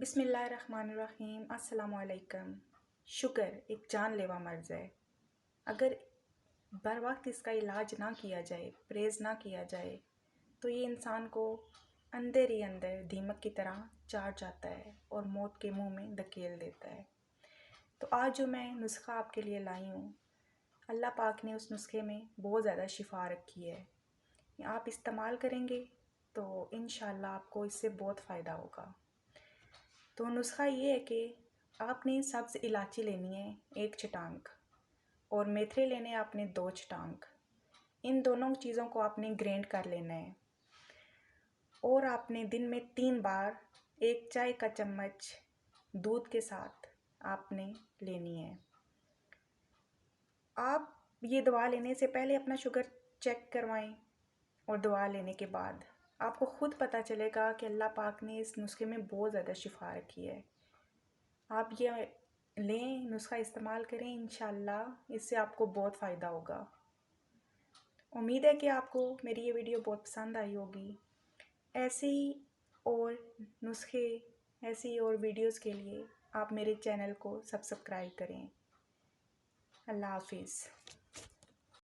बिस्मिल्लाहिर्रहमानिर्रहीम। अस्सलामुअलैकुम। शुगर एक जानलेवा मर्ज़ है। अगर बर वक्त इसका इलाज ना किया जाए, परहेज़ ना किया जाए, तो ये इंसान को अंदर ही अंदर दीमक की तरह चाट जाता है और मौत के मुंह में धकेल देता है। तो आज जो मैं नुस्खा आपके लिए लाई हूँ, अल्लाह पाक ने उस नुस्खे में बहुत ज़्यादा शिफा रखी है। आप इस्तेमाल करेंगे तो इंशाल्लाह आपको इससे बहुत फ़ायदा होगा। तो नुस्खा ये है कि आपने सब्ज़ इलायची लेनी है 1 चटांक और मेथरे लेने हैं आपने 2 चटांक। इन दोनों चीज़ों को आपने ग्राइंड कर लेना है और आपने दिन में 3 बार 1 चाय का चम्मच दूध के साथ आपने लेनी है। आप ये दवा लेने से पहले अपना शुगर चेक करवाएं और दवा लेने के बाद आपको ख़ुद पता चलेगा कि अल्लाह पाक ने इस नुस्खे में बहुत ज़्यादा शिफा रखी है। आप ये लें, नुस्खा इस्तेमाल करें, इंशाल्लाह इससे आपको बहुत फ़ायदा होगा। उम्मीद है कि आपको मेरी ये वीडियो बहुत पसंद आई होगी। ऐसे ही और नुस्खे, ऐसी और वीडियोस के लिए आप मेरे चैनल को सब्सक्राइब करें। अल्लाह हाफिज़।